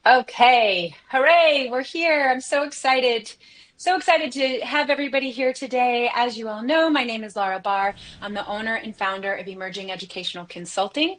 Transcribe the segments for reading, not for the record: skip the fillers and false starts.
Okay, hooray, we're here. I'm so excited. So excited to have everybody here today. As you all know, my name is Laura Barr. I'm the owner and founder of Emerging Educational Consulting.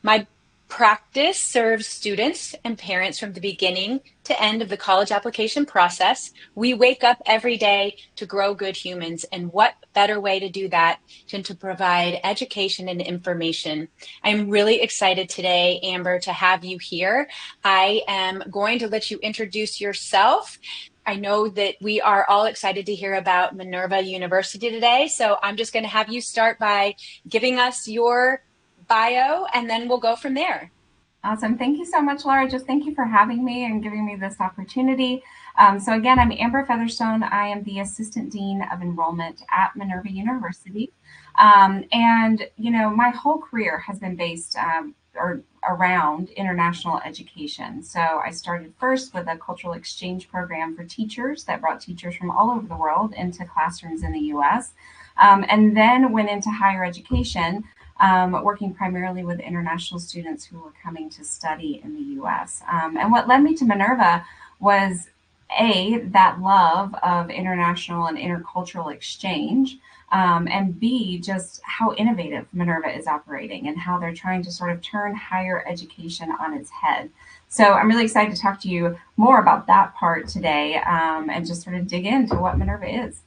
My practice serves students and parents from the beginning to end of the college application process. We wake up every day to grow good humans, and what better way to do that than to provide education and information? I'm really excited today, Amber, to have you here. I am going to let you introduce yourself. I know that we are all excited to hear about Minerva University today, so I'm just going to have you start by giving us your bio, and then we'll go from there. Awesome. Thank you so much, Laura. Just thank you for having me and giving me this opportunity. So again, I'm Amber Featherstone. I am the Assistant Dean of Enrollment at Minerva University. My whole career has been based or around international education. So I started first with a cultural exchange program for teachers that brought teachers from all over the world into classrooms in the US, and then went into higher education, working primarily with international students who were coming to study in the US. And what led me to Minerva was that love of international and intercultural exchange, and B, just how innovative Minerva is operating and how they're trying to sort of turn higher education on its head. So I'm really excited to talk to you more about that part today, and just sort of dig into what Minerva is.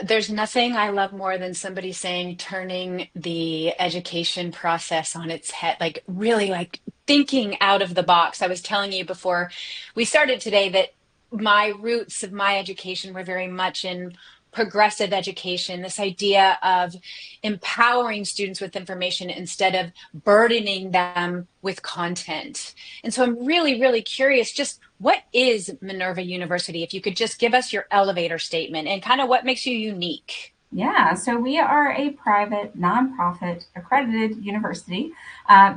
There's nothing I love more than somebody saying turning the education process on its head, like really like thinking out of the box. I was telling you before we started today that my roots of my education were very much in progressive education, this idea of empowering students with information instead of burdening them with content. And so I'm really, really curious, just what is Minerva University? If you could just give us your elevator statement and kind of what makes you unique. Yeah, so we are a private, nonprofit, accredited university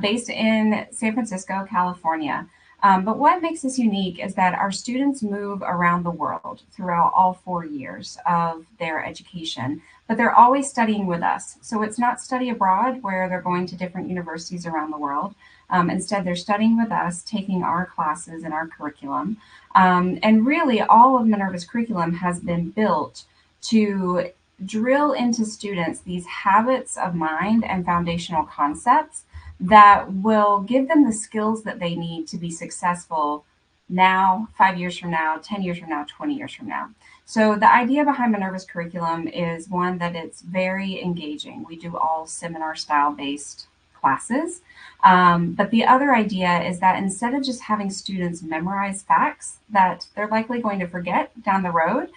based in San Francisco, California. But what makes us unique is that our students move around the world throughout all 4 years of their education, but they're always studying with us. So it's not study abroad where they're going to different universities around the world. Instead, they're studying with us, taking our classes and our curriculum. And really, all of Minerva's curriculum has been built to drill into students these habits of mind and foundational concepts that will give them the skills that they need to be successful now, 5 years from now, 10 years from now, 20 years from now. So the idea behind Minerva's curriculum is one that it's very engaging. We do all seminar style based classes. But the other idea is that instead of just having students memorize facts that they're likely going to forget down the road,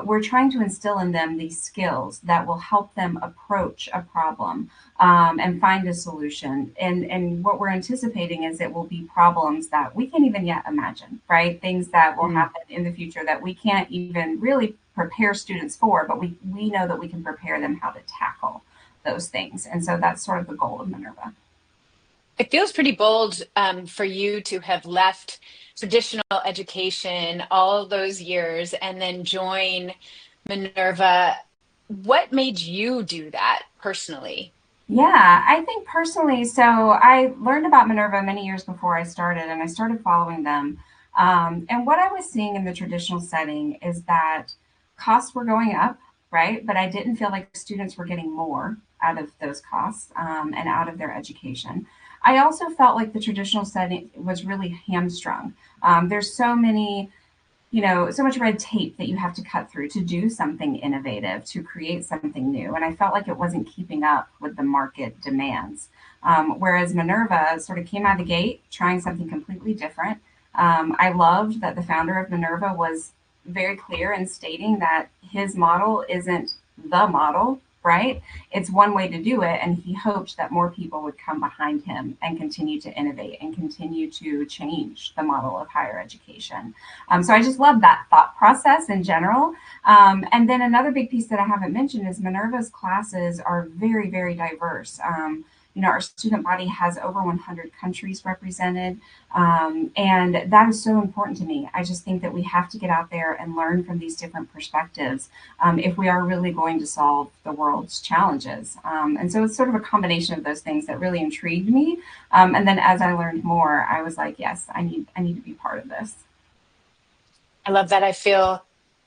we're trying to instill in them these skills that will help them approach a problem, and find a solution. And what we're anticipating is it will be problems that we can't even yet imagine, right? Things that will Mm. happen in the future that we can't even really prepare students for, but we know that we can prepare them how to tackle those things. And so that's sort of the goal of Minerva. It feels pretty bold for you to have left traditional education all those years and then join Minerva. What made you do that personally? Yeah, I think personally, so I learned about Minerva many years before I started, and I started following them. And what I was seeing in the traditional setting is that costs were going up, right? But I didn't feel like students were getting more out of those costs, and out of their education. I also felt like the traditional setting was really hamstrung. There's so many, so much red tape that you have to cut through to do something innovative, to create something new. And I felt like it wasn't keeping up with the market demands. Whereas Minerva sort of came out of the gate trying something completely different. I loved that the founder of Minerva was very clear in stating that his model isn't the model, right? It's one way to do it. And he hoped that more people would come behind him and continue to innovate and continue to change the model of higher education. So I just love that thought process in general. And then another big piece that I haven't mentioned is Minerva's classes are very, very diverse. Our student body has over 100 countries represented. And that is so important to me. I just think that we have to get out there and learn from these different perspectives if we are really going to solve the world's challenges. And so it's sort of a combination of those things that really intrigued me. And then as I learned more, I was like, yes, I need to be part of this. I love that. I feel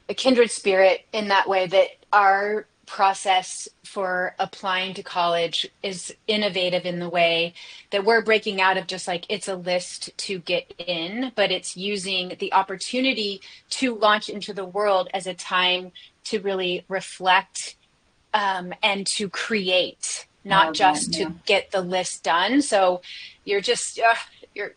a kindred spirit in that way, that our process for applying to college is innovative in the way that we're breaking out of just like it's a list to get in, but it's using the opportunity to launch into the world as a time to really reflect, and to create, I not love that. just Yeah. to get the list done. So you're just,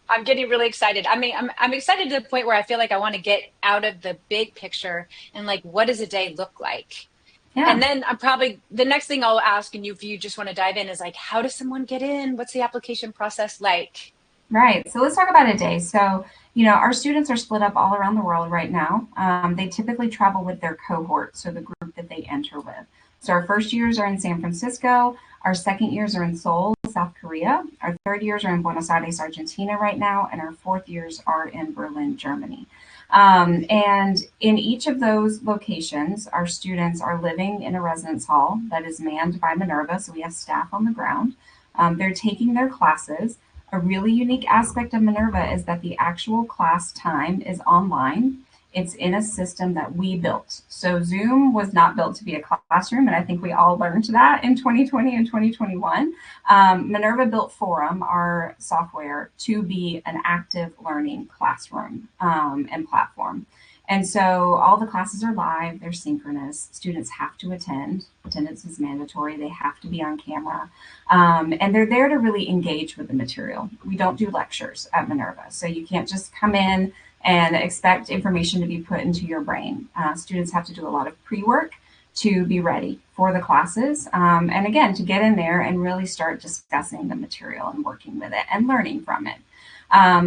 I'm getting really excited. I mean, I'm excited to the point where I feel like I want to get out of the big picture and like, what does a day look like? Yeah. And then I'm probably the next thing I'll ask, and you, if you just want to dive in, is like, how does someone get in? What's the application process like? Right. So let's talk about a day. So, our students are split up all around the world right now. They typically travel with their cohort, so the group that they enter with. So our first years are in San Francisco. Our second years are in Seoul, South Korea. Our third years are in Buenos Aires, Argentina right now. And our fourth years are in Berlin, Germany. And in each of those locations, our students are living in a residence hall that is manned by Minerva. So we have staff on the ground. They're taking their classes. A really unique aspect of Minerva is that the actual class time is online. It's in a system that we built. So Zoom was not built to be a classroom, and I think we all learned that in 2020 and 2021. Minerva built Forum, our software, to be an active learning classroom and platform. And so all the classes are live, they're synchronous. Students have to attend. Attendance is mandatory. They have to be on camera. And they're there to really engage with the material. We don't do lectures at Minerva. So you can't just come in and expect information to be put into your brain. Students have to do a lot of pre-work to be ready for the classes. And again, to get in there and really start discussing the material and working with it and learning from it.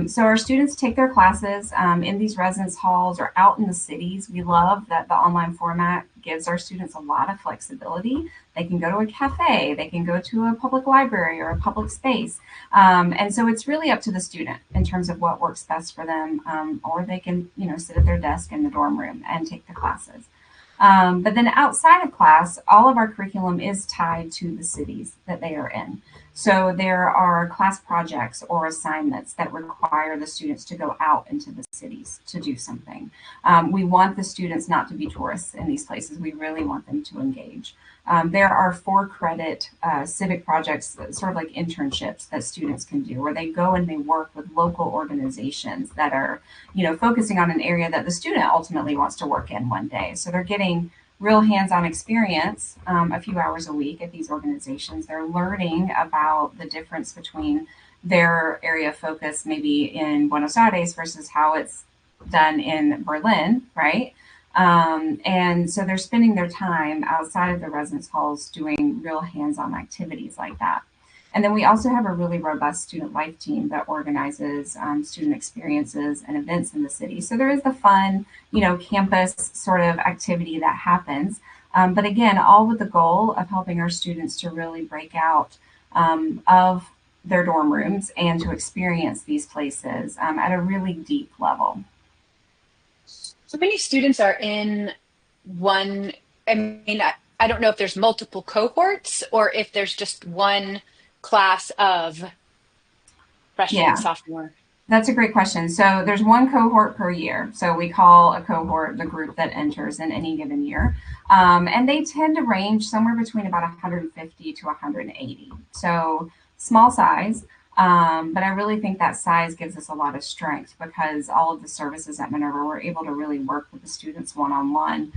So our students take their classes in these residence halls or out in the cities. We love that the online format gives our students a lot of flexibility. They can go to a cafe, they can go to a public library or a public space. And so it's really up to the student in terms of what works best for them, or they can, sit at their desk in the dorm room and take the classes. But then outside of class, all of our curriculum is tied to the cities that they are in. So there are class projects or assignments that require the students to go out into the cities to do something. We want the students not to be tourists in these places. We really want them to engage. There are 4 credit civic projects, sort of like internships that students can do, where they go and they work with local organizations that are, focusing on an area that the student ultimately wants to work in one day. So they're getting real hands-on experience a few hours a week at these organizations. They're learning about the difference between their area of focus, maybe in Buenos Aires versus how it's done in Berlin, right? And so they're spending their time outside of the residence halls doing real hands-on activities like that. And then we also have a really robust student life team that organizes student experiences and events in the city. So there is the fun, campus sort of activity that happens. But again, all with the goal of helping our students to really break out of their dorm rooms and to experience these places at a really deep level. So many students are in one. I mean, I don't know if there's multiple cohorts or if there's just one class of freshman, Yeah, sophomore. that's a great question. So there's one cohort per year. So we call a cohort the group that enters in any given year. And they tend to range somewhere between about 150 to 180. So small size. But I really think that size gives us a lot of strength because all of the services at Minerva, we're able to really work with the students one on one.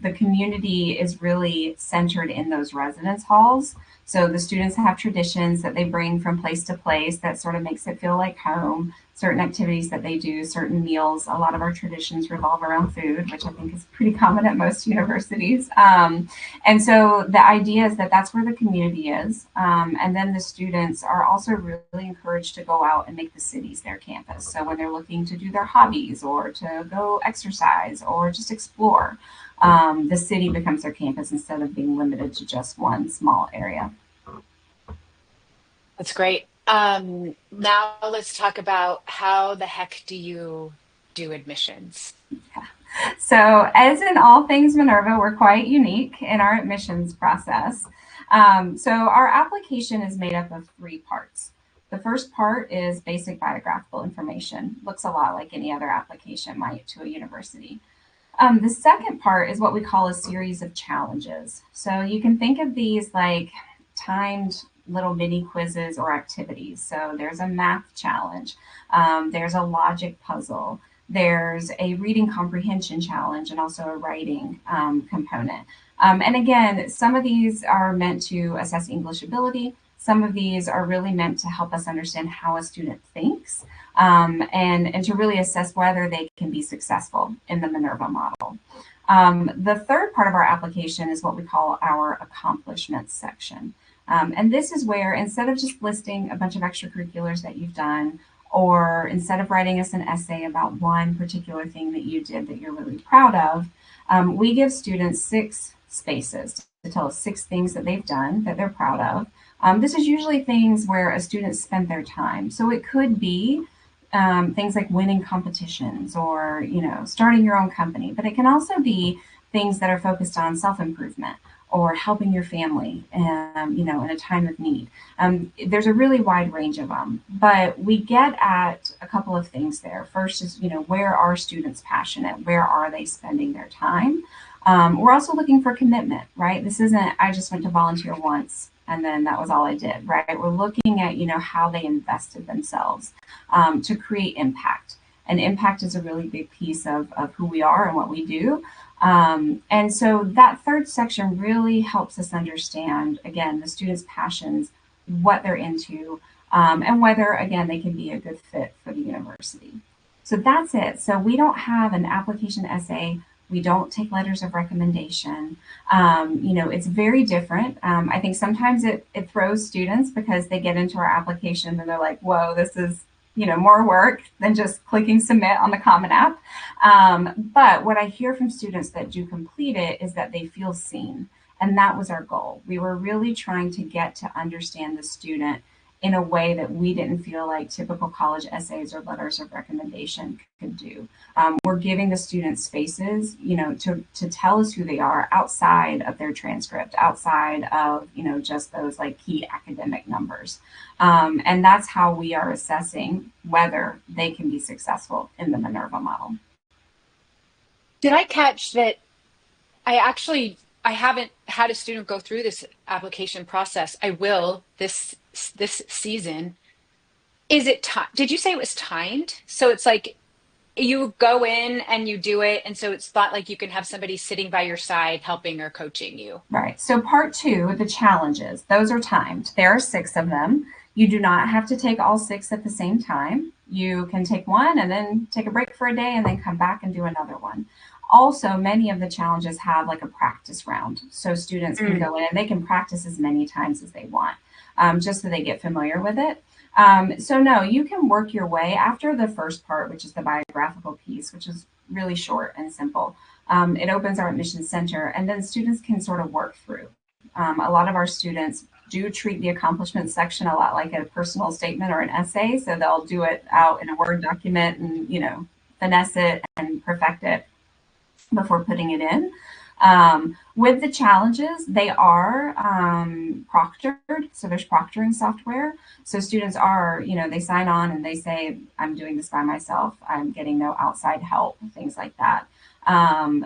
The community is really centered in those residence halls. So the students have traditions that they bring from place to place that sort of makes it feel like home. Certain activities that they do, certain meals. A lot of our traditions revolve around food, which I think is pretty common at most universities. And so the idea is that that's where the community is. And then the students are also really encouraged to go out and make the cities their campus. So when they're looking to do their hobbies or to go exercise or just explore, the city becomes their campus instead of being limited to just one small area. That's great. Now let's talk about how the heck do you do admissions? So, as in all things Minerva, we're quite unique in our admissions process. So, our application is made up of three parts. The first part is basic biographical information, looks a lot like any other application might to a university. The second part is what we call a series of challenges. So, you can think of these like timed little mini quizzes or activities. So there's a math challenge, there's a logic puzzle, there's a reading comprehension challenge, and also a writing component. And again, some of these are meant to assess English ability. Some of these are really meant to help us understand how a student thinks and to really assess whether they can be successful in the Minerva model. The third part of our application is what we call our accomplishments section. And this is where instead of just listing a bunch of extracurriculars that you've done, or instead of writing us an essay about one particular thing that you did that you're really proud of, we give students 6 spaces to tell us 6 things that they've done that they're proud of. This is usually things where a student spent their time. So it could be things like winning competitions or starting your own company, but it can also be things that are focused on self-improvement or helping your family, in a time of need. There's a really wide range of them, but we get at a couple of things there. First is, where are students passionate? Where are they spending their time? We're also looking for commitment, right? This isn't, I just went to volunteer once and then that was all I did, right? We're looking at, how they invested themselves to create impact. And impact is a really big piece of who we are and what we do. And so that third section really helps us understand, again, the students' passions, what they're into, and whether, again, they can be a good fit for the university. So that's it. So we don't have an application essay. We don't take letters of recommendation. It's very different. I think sometimes it throws students because they get into our application and they're like, whoa, this is more work than just clicking submit on the Common App. But what I hear from students that do complete it is that they feel seen. And that was our goal. We were really trying to get to understand the student in a way that we didn't feel like typical college essays or letters of recommendation could do. We're giving the students spaces, to tell us who they are outside of their transcript, outside of, just those like key academic numbers. And that's how we are assessing whether they can be successful in the Minerva model. Did I catch that? I haven't had a student go through this application process. I will this season. Is it time? Did you say it was timed? So it's like you go in and you do it, and so it's not like you can have somebody sitting by your side helping or coaching you. Right. So part two, the challenges, those are timed. There are 6 of them. You do not have to take all 6 at the same time. You can take one and then take a break for a day and then come back and do another one. Also, many of the challenges have like a practice round. So students can Mm. go in and they can practice as many times as they want, just so they get familiar with it. So no, you can work your way after the first part, which is the biographical piece, which is really short and simple. It opens our admissions center, and then students can sort of work through. A lot of our students do treat the accomplishment section a lot like a personal statement or an essay, so they'll do it out in a Word document and finesse it and perfect it before putting it in. With the challenges, they are proctored. So there's proctoring software. So students are, they sign on and they say, I'm doing this by myself. I'm getting no outside help, things like that.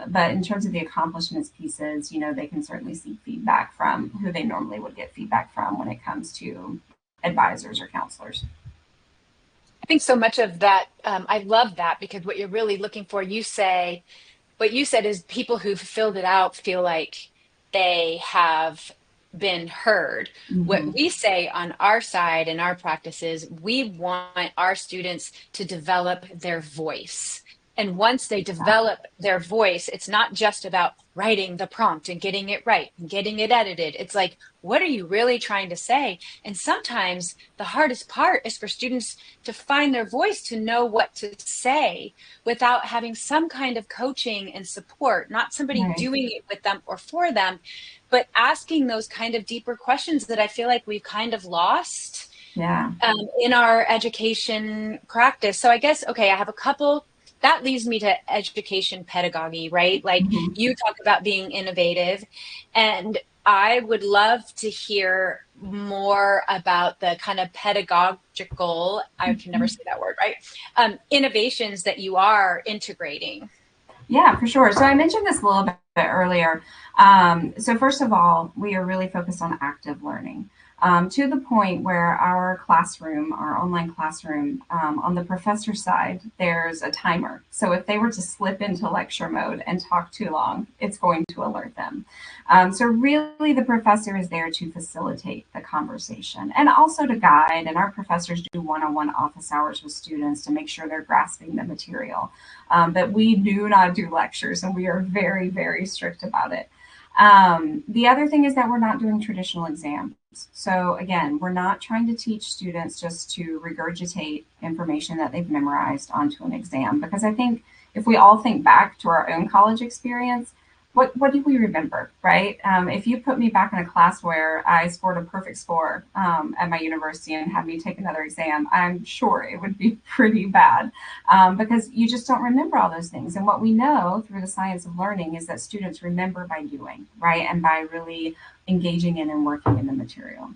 But in terms of the accomplishments pieces, they can certainly seek feedback from who they normally would get feedback from when it comes to advisors or counselors. I think so much of that, I love that because what you're really looking for, what you said is people who've filled it out feel like they have been heard. What Mm-hmm. we say on our side in our practices, we want our students to develop their voice. And once they develop their voice, it's not just about writing the prompt and getting it right and getting it edited. It's like, what are you really trying to say? And sometimes the hardest part is for students to find their voice, to know what to say without having some kind of coaching and support, not somebody Right. doing it with them or for them, but asking those kind of deeper questions that I feel like we've kind of lost. Yeah. in our education practice. So I guess, okay, I have a couple. That leads me to education pedagogy, right? Like Mhm. you talk about being innovative, and I would love to hear more about the kind of pedagogical, I can never say that word, right? Innovations that you are integrating. Yeah, for sure. So I mentioned this a little bit earlier. So first of all, we are really focused on active learning, to the point where our classroom, our online classroom, on the professor side, there's a timer. So if they were to slip into lecture mode and talk too long, it's going to alert them. So really, the professor is there to facilitate the conversation and also to guide. And our professors do one-on-one office hours with students to make sure they're grasping the material. But we do not do lectures, and we are very, very strict about it. The other thing is that we're not doing traditional exams. So again, we're not trying to teach students just to regurgitate information that they've memorized onto an exam, because I think if we all think back to our own college experience, what do we remember, right? If you put me back in a class where I scored a perfect score at my university and had me take another exam, I'm sure it would be pretty bad, because you just don't remember all those things. And what we know through the science of learning is that students remember by doing, right? And by really engaging in and working in the material.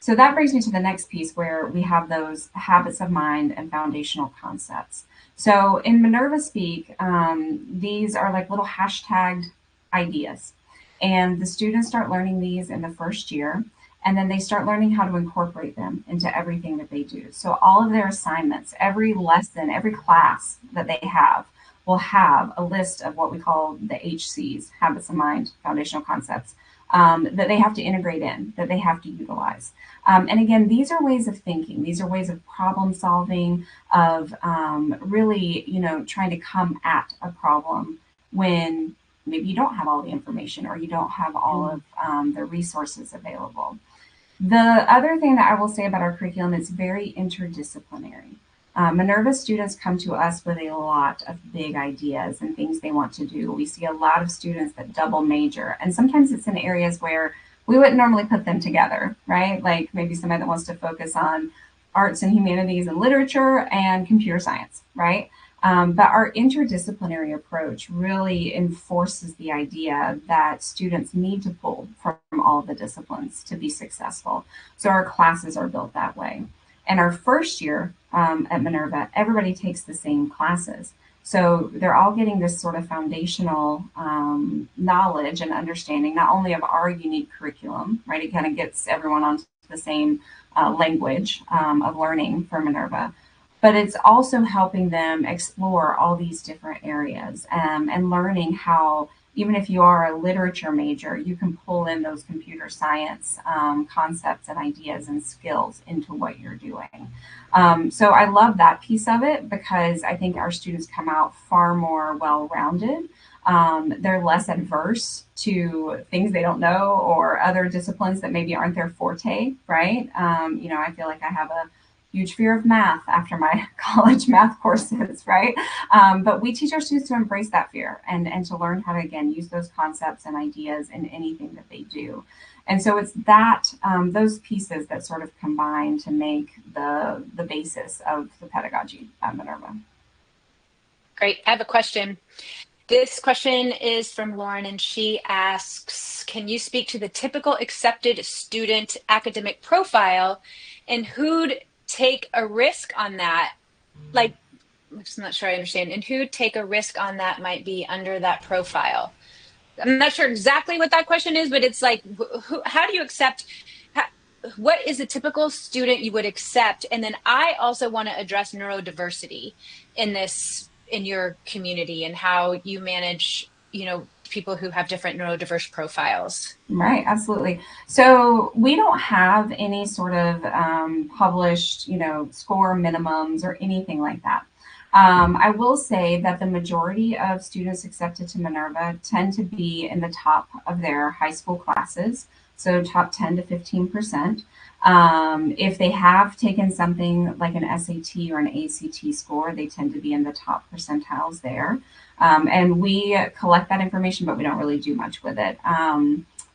So that brings me to the next piece where we have those habits of mind and foundational concepts. So in Minerva speak, these are like little hashtagged ideas. And the students start learning these in the first year, and then they start learning how to incorporate them into everything that they do. So all of their assignments, every lesson, every class that they have will have a list of what we call the HCs, habits of mind, foundational concepts, that they have to integrate in, that they have to utilize. And again, these are ways of thinking. These are ways of problem solving, of really, trying to come at a problem when maybe you don't have all the information or you don't have all of the resources available. The other thing that I will say about our curriculum is very interdisciplinary. Minerva students come to us with a lot of big ideas and things they want to do. We see a lot of students that double major, and sometimes it's in areas where we wouldn't normally put them together, right? Like maybe somebody that wants to focus on arts and humanities and literature and computer science, right? But our interdisciplinary approach really enforces the idea that students need to pull from all of the disciplines to be successful. So our classes are built that way. And our first year at Minerva, everybody takes the same classes. So they're all getting this sort of foundational knowledge and understanding, not only of our unique curriculum, right? It kind of gets everyone onto the same language of learning for Minerva, but it's also helping them explore all these different areas, and learning how, even if you are a literature major, you can pull in those computer science concepts and ideas and skills into what you're doing. So I love that piece of it because I think our students come out far more well-rounded. They're less adverse to things they don't know or other disciplines that maybe aren't their forte, right? I feel like I have a huge fear of math after my college math courses, right? But we teach our students to embrace that fear and to learn how to, again, use those concepts and ideas in anything that they do. And so it's that those pieces that sort of combine to make the basis of the pedagogy at Minerva. Great. I have a question. This question is from Lauren, and she asks, can you speak to the typical accepted student academic profile and who'd take a risk on that? Like, I'm just not sure I understand. And who'd take a risk on that might be under that profile. I'm not sure exactly what that question is, but it's like, how do you accept? How, what is a typical student you would accept? And then I also want to address neurodiversity in this, in your community, and how you manage, people who have different neurodiverse profiles. Right, absolutely. So we don't have any sort of published, score minimums or anything like that. I will say that the majority of students accepted to Minerva tend to be in the top of their high school classes, so top 10 to 15%. If they have taken something like an SAT or an ACT score, they tend to be in the top percentiles there. And we collect that information, but we don't really do much with it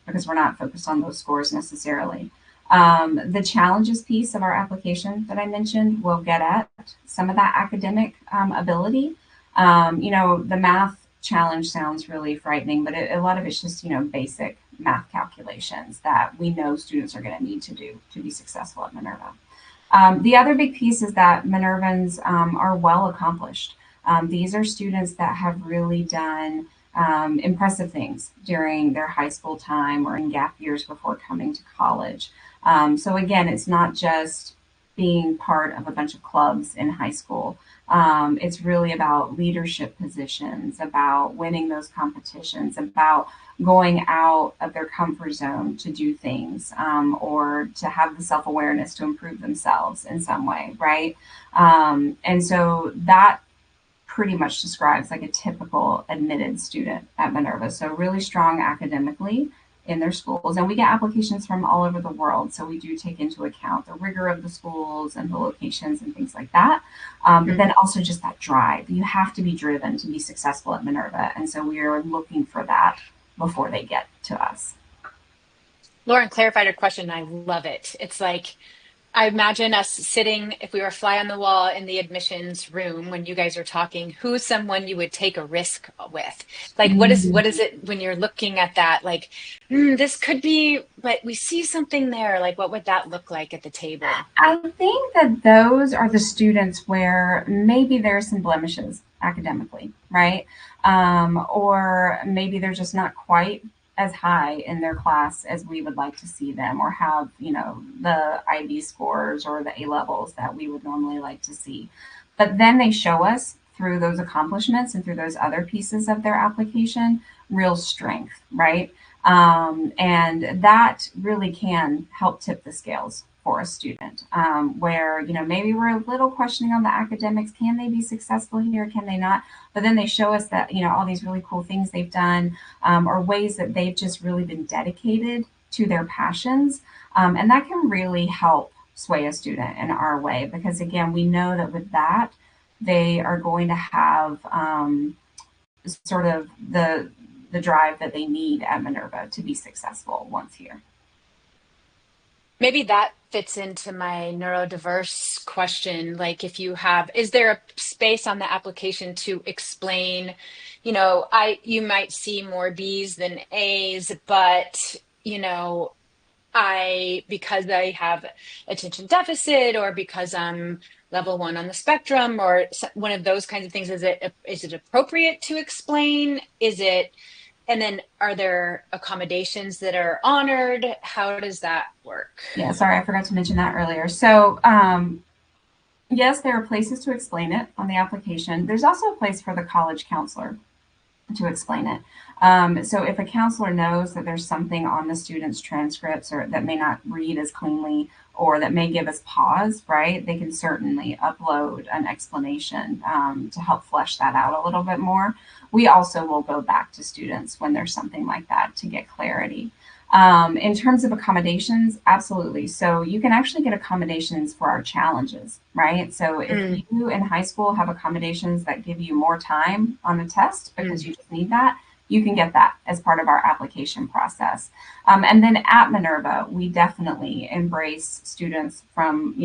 because we're not focused on those scores necessarily. The challenges piece of our application that I mentioned will get at some of that academic ability. The math challenge sounds really frightening, but a lot of it's just, basic math calculations that we know students are going to need to do to be successful at Minerva. The other big piece is that Minervans are well accomplished. These are students that have really done impressive things during their high school time or in gap years before coming to college. So again, it's not just being part of a bunch of clubs in high school. It's really about leadership positions, about winning those competitions, about going out of their comfort zone to do things, or to have the self awareness to improve themselves in some way, right? And so that pretty much describes like a typical admitted student at Minerva. So really strong academically in their schools. And we get applications from all over the world. So we do take into account the rigor of the schools and the locations and things like that. But then also just that drive. You have to be driven to be successful at Minerva. And so we are looking for that before they get to us. Lauren clarified her question, and I love it. It's like I imagine us sitting, if we were a fly on the wall in the admissions room when you guys are talking, who's someone you would take a risk with? Like, what is it when you're looking at that? Like, this could be, but we see something there. Like, what would that look like at the table? I think that those are the students where maybe there are some blemishes academically, right? Or maybe they're just not quite as high in their class as we would like to see them, or have, the IB scores or the A levels that we would normally like to see. But then they show us through those accomplishments and through those other pieces of their application real strength, right? And that really can help tip the scales for a student, where maybe we're a little questioning on the academics. Can they be successful here? Can they not? But then they show us that all these really cool things they've done, or ways that they've just really been dedicated to their passions, and that can really help sway a student in our way, because again, we know that with that they are going to have sort of the drive that they need at Minerva to be successful once here. Maybe that fits into my neurodiverse question. Like, if you have, is there a space on the application to explain, you might see more B's than A's, but, because I have attention deficit, or because I'm level one on the spectrum, or one of those kinds of things, is it appropriate to explain? And then are there accommodations that are honored? How does that work? Yeah, sorry, I forgot to mention that earlier. So, yes, there are places to explain it on the application. There's also a place for the college counselor to explain it. So if a counselor knows that there's something on the student's transcripts or that may not read as cleanly, or that may give us pause, right, they can certainly upload an explanation to help flesh that out a little bit more. We also will go back to students when there's something like that to get clarity. In terms of accommodations, absolutely. So you can actually get accommodations for our challenges, right? So if Mm, you in high school have accommodations that give you more time on the test because mm. you just need that, you can get that as part of our application process. And then at Minerva, we definitely embrace students from,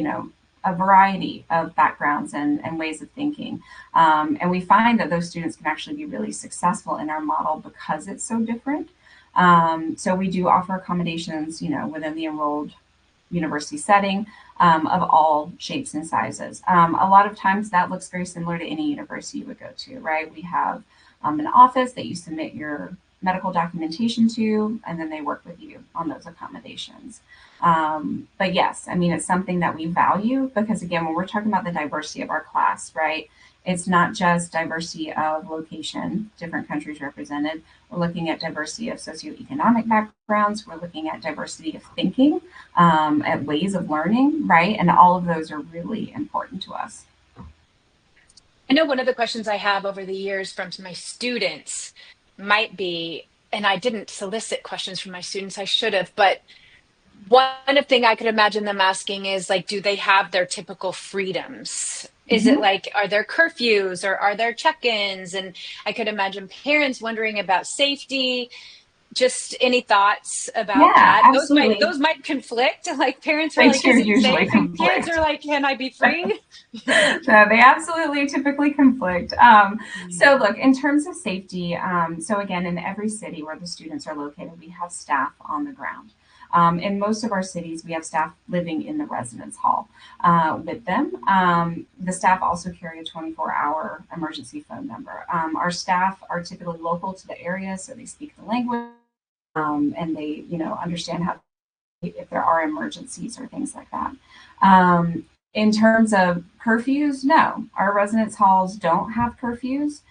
a variety of backgrounds and ways of thinking. And we find that those students can actually be really successful in our model because it's so different. So we do offer accommodations, within the enrolled university setting, of all shapes and sizes. A lot of times that looks very similar to any university you would go to, right? We have an office that you submit your medical documentation to, and then they work with you on those accommodations. But yes, I mean, it's something that we value because, again, when we're talking about the diversity of our class, right, it's not just diversity of location, different countries represented. We're looking at diversity of socioeconomic backgrounds. We're looking at diversity of thinking, at ways of learning, right? And all of those are really important to us. I know one of the questions I have over the years from my students might be, and I didn't solicit questions from my students, I should have, but one thing I could imagine them asking is like, do they have their typical freedoms? Is it Mhm. like, are there curfews or are there check-ins? And I could imagine parents wondering about safety. just any thoughts about Yeah, that? absolutely. Those might conflict. Like parents are They like, do is it usually safe? And kids conflict. are like, can I be free? No, they absolutely typically conflict. Mm. So, look, in terms of safety, so again, in every city where the students are located, we have staff on the ground. In most of our cities, we have staff living in the residence hall with them. The staff also carry a 24-hour emergency phone number. Our staff are typically local to the area, so they speak the language and they, understand how if there are emergencies or things like that. In terms of curfews, no, our residence halls don't have curfews.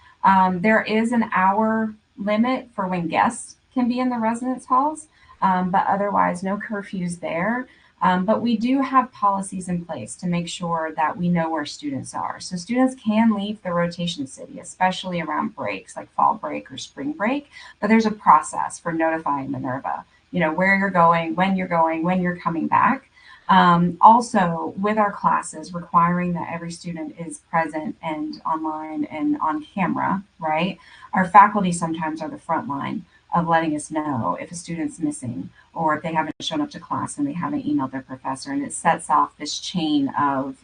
There is an hour limit for when guests can be in the residence halls, but otherwise, no curfews there. But we do have policies in place to make sure that we know where students are. So students can leave the rotation city, especially around breaks like fall break or spring break. But there's a process for notifying Minerva, where you're going, when you're coming back. Also, with our classes, requiring that every student is present and online and on camera, right? Our faculty sometimes are the front line of letting us know if a student's missing or if they haven't shown up to class and they haven't emailed their professor. And it sets off this chain of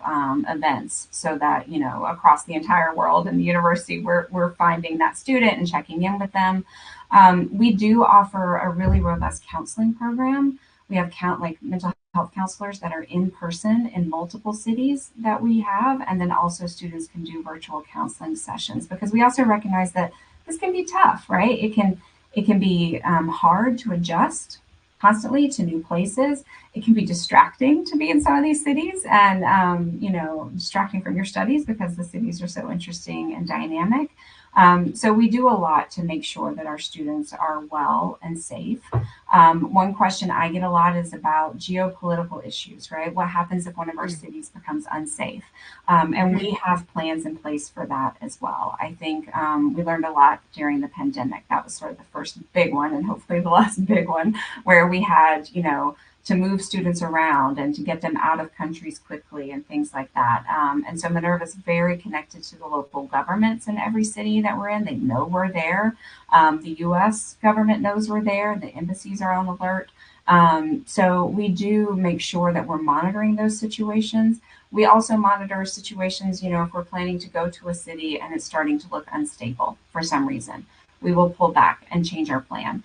events so that, across the entire world in the university, we're finding that student and checking in with them. We do offer a really robust counseling program. We have like mental health counselors that are in person in multiple cities that we have, and then also students can do virtual counseling sessions because we also recognize that this can be tough, right? It can be hard to adjust constantly to new places. It can be distracting to be in some of these cities and distracting from your studies because the cities are so interesting and dynamic. So we do a lot to make sure that our students are well and safe. One question I get a lot is about geopolitical issues, right? What happens if one of our Mm. cities becomes unsafe? And Mhm. we have plans in place for that as well. I think we learned a lot during the pandemic. That was sort of the first big one, and hopefully the last big one, where we had, to move students around and to get them out of countries quickly and things like that. And so Minerva is very connected to the local governments in every city that we're in. They know we're there. The US government knows we're there. The embassies are on alert. So we do make sure that we're monitoring those situations. We also monitor situations, if we're planning to go to a city and it's starting to look unstable for some reason. We will pull back and change our plan.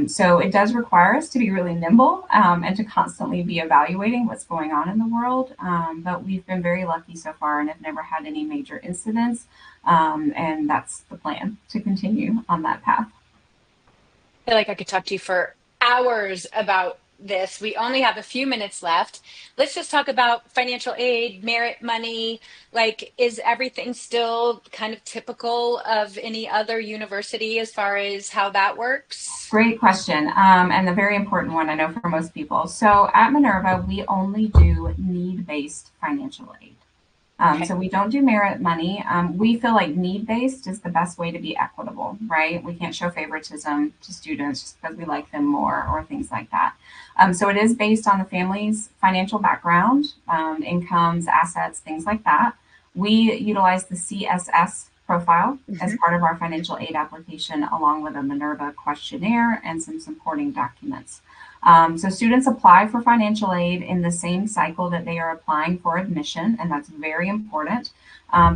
So it does require us to be really nimble and to constantly be evaluating what's going on in the world. But we've been very lucky so far and have never had any major incidents. And that's the plan to continue on that path. Feel like I could talk to you for hours about this. We only have a few minutes left. Let's just talk about financial aid, merit money. Like, is everything still kind of typical of any other university as far as how that works? Great question, and a very important one I know for most people. So at Minerva, we only do need-based financial aid. So Okay. we don't do merit money. We feel like need-based is the best way to be equitable, right? We can't show favoritism to students just because we like them more or things like that. So it is based on the family's financial background, incomes, assets, things like that. We utilize the CSS profile as Mhm. part of our financial aid application, along with a Minerva questionnaire and some supporting documents. So students apply for financial aid in the same cycle that they are applying for admission, and that's very important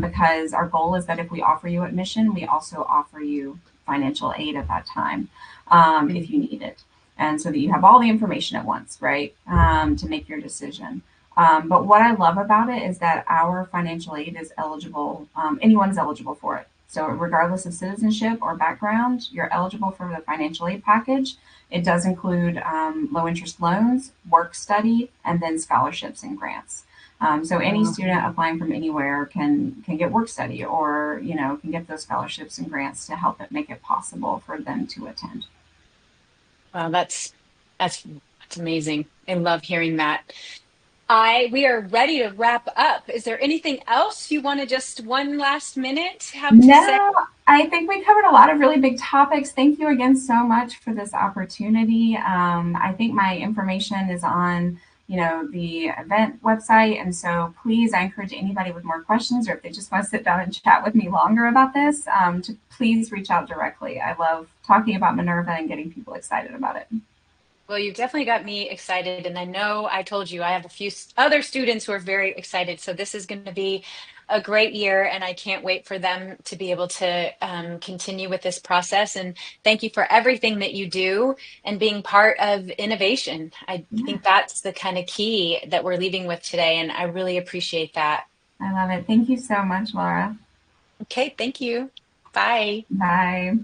because our goal is that if we offer you admission, we also offer you financial aid at that time if you need it, and so that you have all the information at once, right, to make your decision. But what I love about it is that our financial aid is eligible, anyone's eligible for it. So, regardless of citizenship or background, you're eligible for the financial aid package. It does include low interest loans, work study, and then scholarships and grants. So any Wow. student applying from anywhere can get work study or can get those scholarships and grants to help it make it possible for them to attend. Wow, that's amazing. I love hearing that. I We are ready to wrap up. Is there anything else you want to just one last minute have to say? No, I think we covered a lot of really big topics. Thank you again so much for this opportunity. I think my information is on the event website. And so please, I encourage anybody with more questions, or if they just want to sit down and chat with me longer about this, to please reach out directly. I love talking about Minerva and getting people excited about it. Well, you've definitely got me excited. And I know I told you I have a few other students who are very excited. So this is going to be a great year. And I can't wait for them to be able to continue with this process. And thank you for everything that you do and being part of innovation. I Yeah, think that's the kind of key that we're leaving with today. And I really appreciate that. I love it. Thank you so much, Laura. Okay, thank you. Bye. Bye.